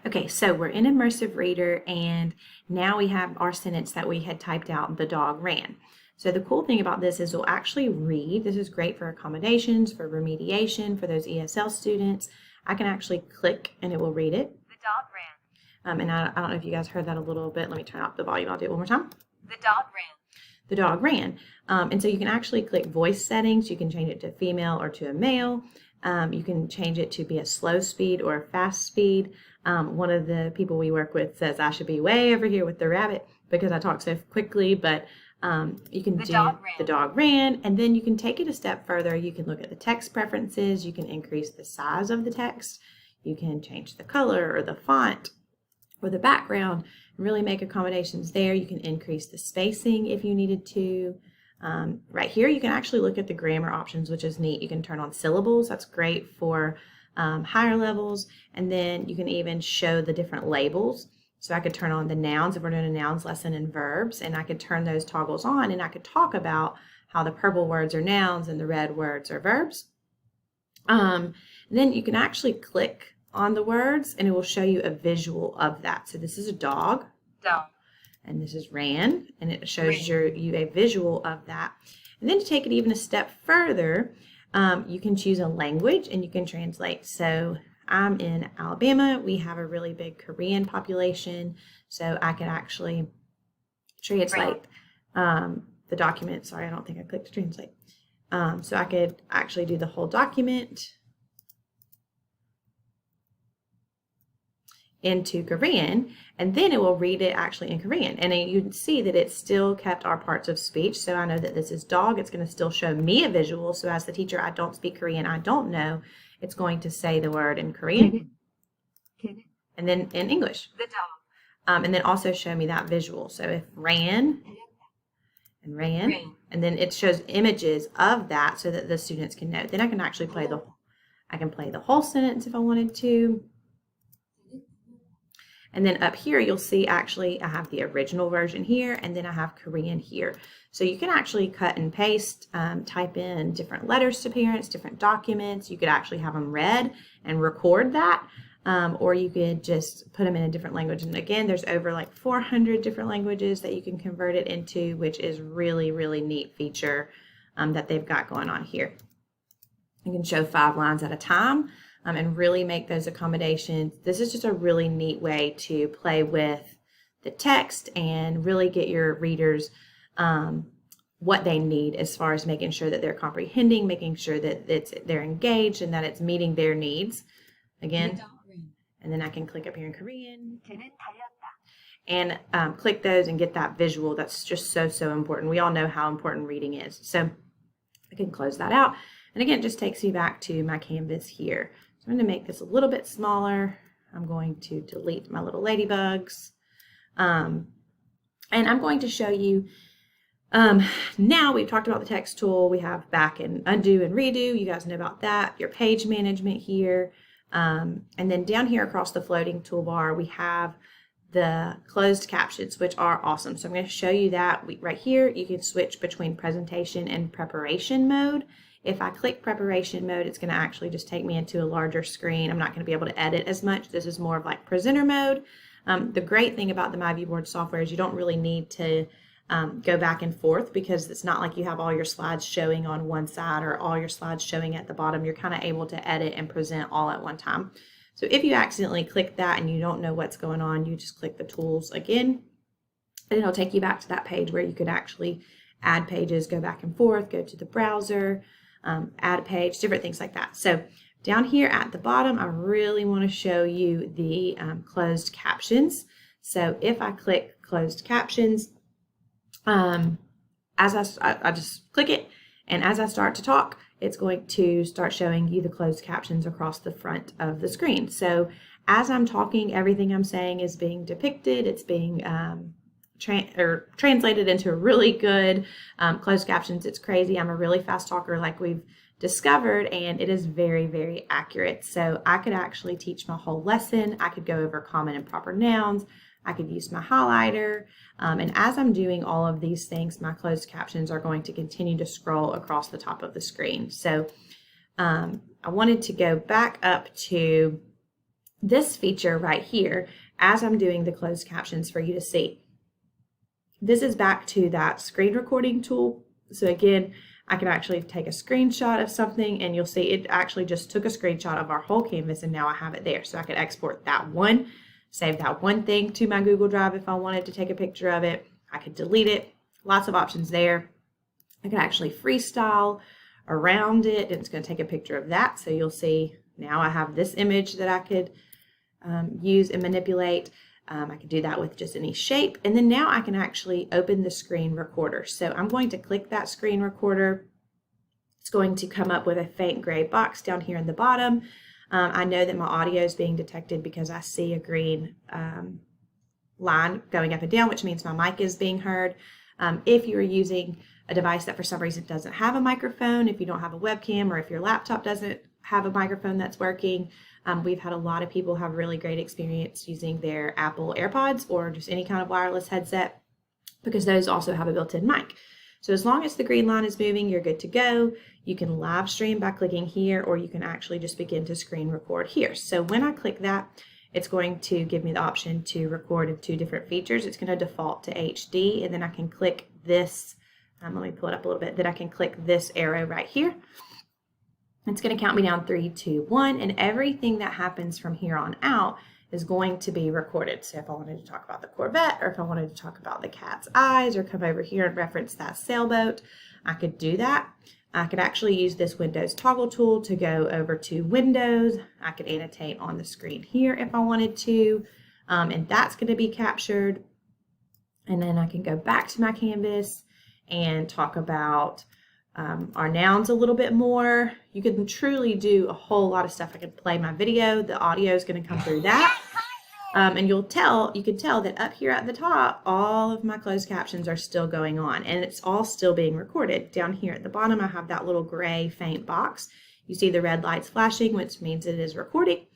Okay, so we're in Immersive Reader, and now we have our sentence that we had typed out, the dog ran. So the cool thing about this is we'll actually read. This is great for accommodations, for remediation, for those ESL students. I can actually click and it will read it. The dog ran. And I don't know if you guys heard that a little bit. Let me turn up the volume. I'll do it one more time. The dog ran. The dog ran. And so you can actually click voice settings. You can change it to female or to a male. You can change it to be a slow speed or a fast speed. One of the people we work with says I should be way over here with the rabbit because I talk so quickly, but you can do the dog ran, and then you can take it a step further. You can look at the text preferences. You can increase the size of the text. You can change the color or the font or the background and really make accommodations there. You can increase the spacing if you needed to. Right here, you can actually look at the grammar options, which is neat. You can turn on syllables. That's great for higher levels. And then you can even show the different labels. So I could turn on the nouns if we're doing a nouns lesson and verbs, and I could turn those toggles on, and I could talk about how the purple words are nouns and the red words are verbs. Then you can actually click on the words, and it will show you a visual of that. So this is a dog. Dog. And this is ran, and it shows you a visual of that. And then to take it even a step further, you can choose a language and you can translate. So I'm in Alabama. We have a really big Korean population, so I could actually translate the document. Sorry, I don't think I clicked to translate. So I could actually do the whole document into Korean, and then it will read it actually in Korean. And you can see that it still kept our parts of speech. So I know that this is dog. It's going to still show me a visual. So as the teacher, I don't speak Korean. I don't know. It's going to say the word in Korean and then in English. The dog. And then also show me that visual. So if ran and ran, and then it shows images of that so that the students can know. Then I can actually play the whole sentence if I wanted to. And then up here, you'll see actually I have the original version here, and then I have Korean here. So you can actually cut and paste, type in different letters to parents, different documents. You could actually have them read and record that, or you could just put them in a different language. And again, there's over like 400 different languages that you can convert it into, which is really, really neat feature that they've got going on here. You can show 5 lines at a time. And really make those accommodations. This is just a really neat way to play with the text and really get your readers what they need as far as making sure that they're comprehending, making sure that they're engaged and that it's meeting their needs. Again, and then I can click up here in Korean and click those and get that visual. That's just so, so important. We all know how important reading is. So I can close that out. And again, it just takes me back to my canvas here. So I'm going to make this a little bit smaller. I'm going to delete my little ladybugs. And I'm going to show you, now we've talked about the text tool. We have back and undo and redo. You guys know about that. Your page management here. And then down here across the floating toolbar, we have the closed captions, which are awesome. So I'm going to show you that. Right here, you can switch between presentation and preparation mode. If I click preparation mode, it's going to actually just take me into a larger screen. I'm not going to be able to edit as much. This is more of like presenter mode. The great thing about the myViewboard software is you don't really need to go back and forth because it's not like you have all your slides showing on one side or all your slides showing at the bottom. You're kind of able to edit and present all at one time. So if you accidentally click that and you don't know what's going on, you just click the tools again, and it'll take you back to that page where you could actually add pages, go back and forth, go to the browser, add a page, different things like that. So down here at the bottom, I really want to show you the closed captions. So if I click closed captions, I just click it, and as I start to talk, it's going to start showing you the closed captions across the front of the screen. So as I'm talking, everything I'm saying is being depicted. It's being translated into really good closed captions. It's crazy. I'm a really fast talker like we've discovered, and it is very, very accurate. So I could actually teach my whole lesson. I could go over common and proper nouns. I could use my highlighter. And as I'm doing all of these things, my closed captions are going to continue to scroll across the top of the screen. So I wanted to go back up to this feature right here as I'm doing the closed captions for you to see. This is back to that screen recording tool. So again, I can actually take a screenshot of something and you'll see it actually just took a screenshot of our whole canvas and now I have it there. So I could export that one, save that one thing to my Google Drive if I wanted to take a picture of it. I could delete it. Lots of options there. I can actually freestyle around it and it's going to take a picture of that. So you'll see now I have this image that I could use and manipulate. I could do that with just any shape. And then now I can actually open the screen recorder. So I'm going to click that screen recorder. It's going to come up with a faint gray box down here in the bottom. I know that my audio is being detected because I see a green line going up and down, which means my mic is being heard. If you're using a device that for some reason doesn't have a microphone, if you don't have a webcam, or if your laptop doesn't have a microphone that's working, we've had a lot of people have really great experience using their Apple AirPods or just any kind of wireless headset because those also have a built-in mic. So as long as the green line is moving, you're good to go. You can live stream by clicking here, or you can actually just begin to screen record here. So when I click that, it's going to give me the option to record in 2 different features. It's going to default to HD, and then I can click this. Let me pull it up a little bit. Then I can click this arrow right here. It's going to count me down 3, 2, 1, and everything that happens from here on out is going to be recorded. So if I wanted to talk about the Corvette, or if I wanted to talk about the cat's eyes, or come over here and reference that sailboat, I could do that. I could actually use this Windows toggle tool to go over to Windows. I could annotate on the screen here if I wanted to, and that's going to be captured. And then I can go back to my canvas and talk about our nouns a little bit more. You can truly do a whole lot of stuff. I can play my video. The audio is going to come through that. And you can tell that up here at the top, all of my closed captions are still going on and it's all still being recorded. Down here at the bottom, I have that little gray faint box. You see the red lights flashing, which means it is recording.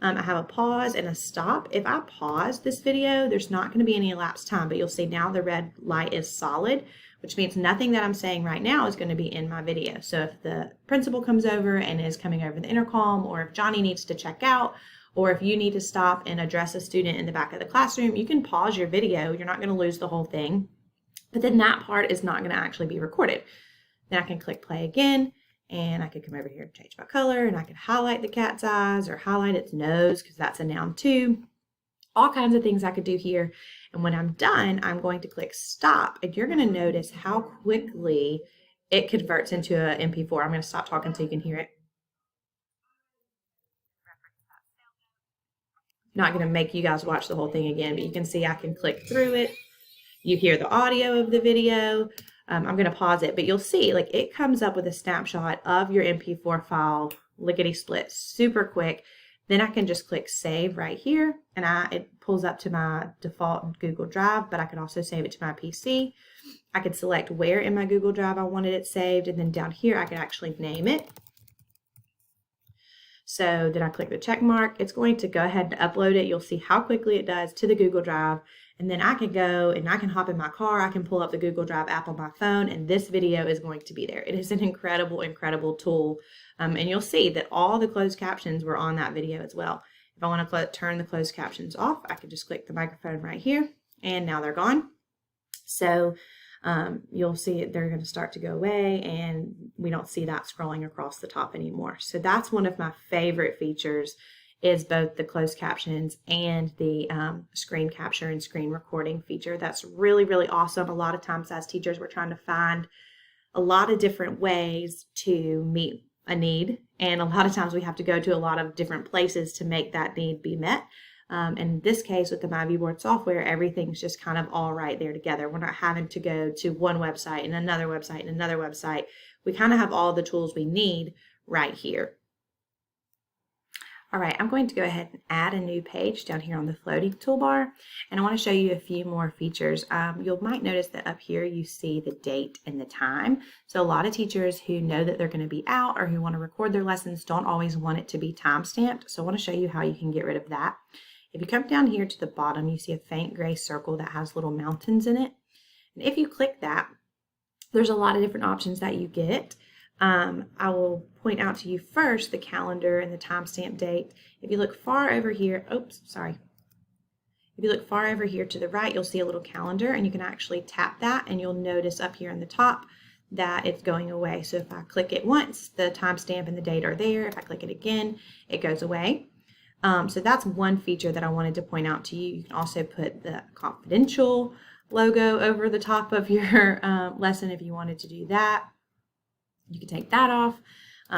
I have a pause and a stop. If I pause this video, there's not going to be any elapsed time, but you'll see now the red light is solid, which means nothing that I'm saying right now is going to be in my video. So if the principal comes over and is coming over the intercom, or if Johnny needs to check out, or if you need to stop and address a student in the back of the classroom, you can pause your video. You're not going to lose the whole thing, but then that part is not going to actually be recorded. Then I can click play again, and I could come over here and change my color, and I could highlight the cat's eyes or highlight its nose because that's a noun too. All kinds of things I could do here. And when I'm done, I'm going to click stop, and you're going to notice how quickly it converts into an MP4. I'm going to stop talking so you can hear it. Not going to make you guys watch the whole thing again, but you can see I can click through it. You hear the audio of the video. I'm going to pause it, but you'll see like it comes up with a snapshot of your MP4 file, lickety split, super quick. Then I can just click save right here, and it pulls up to my default Google Drive, but I can also save it to my PC. I could select where in my Google Drive I wanted it saved, and then down here I could actually name it. So then I click the check mark. It's going to go ahead and upload it. You'll see how quickly it does to the Google Drive. And then I can go and I can hop in my car. I can pull up the Google Drive app on my phone, and this video is going to be there. It is an incredible, incredible tool. And you'll see that all the closed captions were on that video as well. If I want to turn the closed captions off, I can just click the microphone right here, and now they're gone. So you'll see they're going to start to go away, and we don't see that scrolling across the top anymore. So that's one of my favorite features, is both the closed captions and the screen capture and screen recording feature. That's really, really awesome. A lot of times as teachers, we're trying to find a lot of different ways to meet a need, and a lot of times we have to go to a lot of different places to make that need be met. In this case, with the myViewboard software, everything's just kind of all right there together. We're not having to go to one website and another website and another website. We kind of have all the tools we need right here. All right, I'm going to go ahead and add a new page down here on the floating toolbar, and I want to show you a few more features. You might notice that up here you see the date and the time. So a lot of teachers who know that they're going to be out or who want to record their lessons don't always want it to be time-stamped. So I want to show you how you can get rid of that. If you come down here to the bottom, you see a faint gray circle that has little mountains in it. And if you click that, there's a lot of different options that you get. I will point out to you first the calendar and the timestamp date. If you look far over here, oops, sorry. If you look far over here to the right, you'll see a little calendar, and you can actually tap that, and you'll notice up here in the top that it's going away. So if I click it once, the timestamp and the date are there. If I click it again, it goes away. So that's one feature that I wanted to point out to you. You can also put the confidential logo over the top of your lesson if you wanted to do that. You could take that off.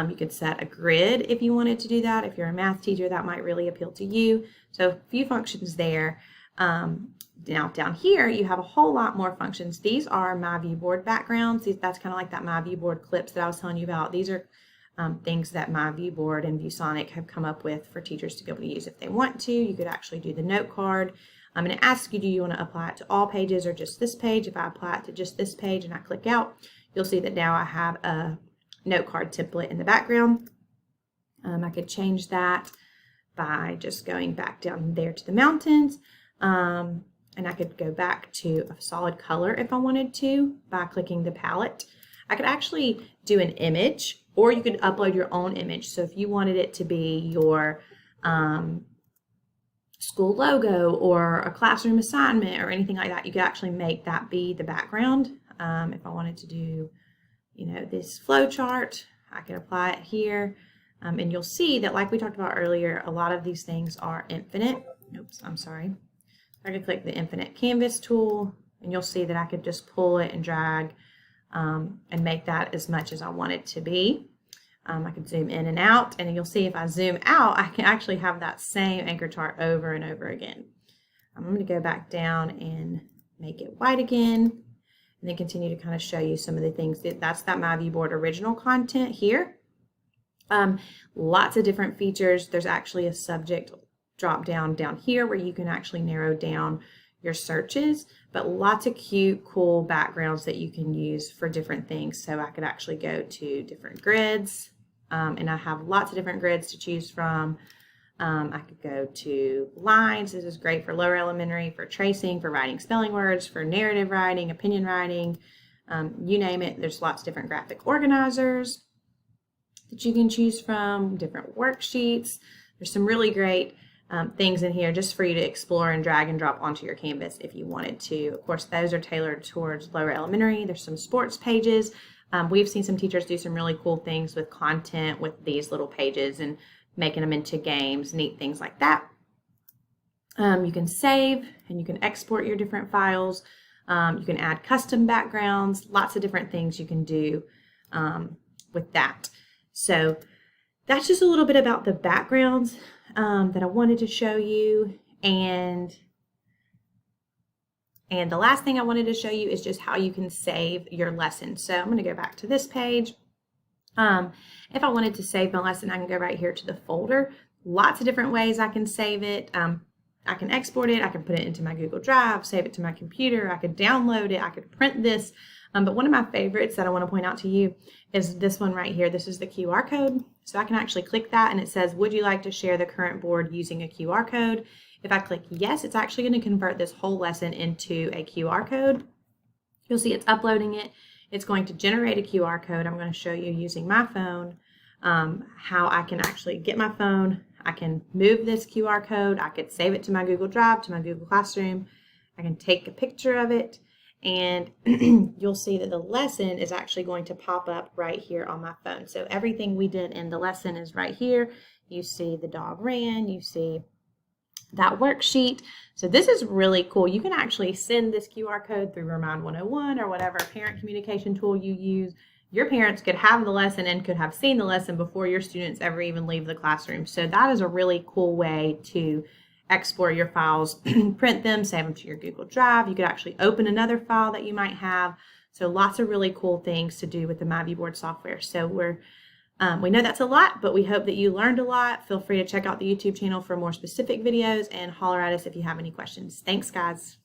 You could set a grid if you wanted to do that. If you're a math teacher, that might really appeal to you. So a few functions there. Now down here, you have a whole lot more functions. These are myViewboard backgrounds. That's kind of like that myViewboard clips that I was telling you about. These are things that myViewboard and ViewSonic have come up with for teachers to be able to use if they want to. You could actually do the note card. I'm going to ask you, do you want to apply it to all pages or just this page? If I apply it to just this page and I click out, you'll see that now I have a note card template in the background. I could change that by just going back down there to the mountains. And I could go back to a solid color if I wanted to by clicking the palette. I could actually do an image, or you could upload your own image. So if you wanted it to be your school logo or a classroom assignment or anything like that, you could actually make that be the background. If I wanted to do, you know, this flow chart, I can apply it here. And you'll see that, like we talked about earlier, a lot of these things are infinite. Oops, I'm sorry. I could click the infinite canvas tool, and you'll see that I could just pull it and drag and make that as much as I want it to be. I could zoom in and out, and you'll see if I zoom out, I can actually have that same anchor chart over and over again. I'm going to go back down and make it white again, and then continue to kind of show you some of the things. That's that myViewboard original content here. Lots of different features. There's actually a subject drop down here where you can actually narrow down your searches, but lots of cute, cool backgrounds that you can use for different things. So I could actually go to different grids, and I have lots of different grids to choose from. I could go to lines. This is great for lower elementary, for tracing, for writing spelling words, for narrative writing, opinion writing, you name it. There's lots of different graphic organizers that you can choose from, different worksheets. There's some really great things in here just for you to explore and drag and drop onto your canvas if you wanted to. Of course, those are tailored towards lower elementary. There's some sports pages. We've seen some teachers do some really cool things with content with these little pages and making them into games, neat things like that. You can save and you can export your different files. You can add custom backgrounds, lots of different things you can do with that. So that's just a little bit about the backgrounds that I wanted to show you. And the last thing I wanted to show you is just how you can save your lesson. So I'm going to go back to this page. If I wanted to save my lesson, I can go right here to the folder. Lots of different ways I can save it. I can export it. I can put it into my Google Drive, save it to my computer. I could download it. I could print this. But one of my favorites that I want to point out to you is this one right here. This is the QR code. So I can actually click that, and it says, would you like to share the current board using a QR code? If I click yes, it's actually going to convert this whole lesson into a QR code. You'll see it's uploading it. It's going to generate a QR code. I'm going to show you using my phone how I can actually get my phone. I can move this QR code. I could save it to my Google Drive, to my Google Classroom. I can take a picture of it, and you'll see that the lesson is actually going to pop up right here on my phone. So everything we did in the lesson is right here. You see the dog ran, you see that worksheet. So this is really cool. You can actually send this QR code through Remind 101 or whatever parent communication tool you use. Your parents could have the lesson and could have seen the lesson before your students ever even leave the classroom. So that is a really cool way to export your files, print them, save them to your Google Drive. You could actually open another file that you might have. So lots of really cool things to do with the myViewboard software. So we know that's a lot, but we hope that you learned a lot. Feel free to check out the YouTube channel for more specific videos and holler at us if you have any questions. Thanks, guys.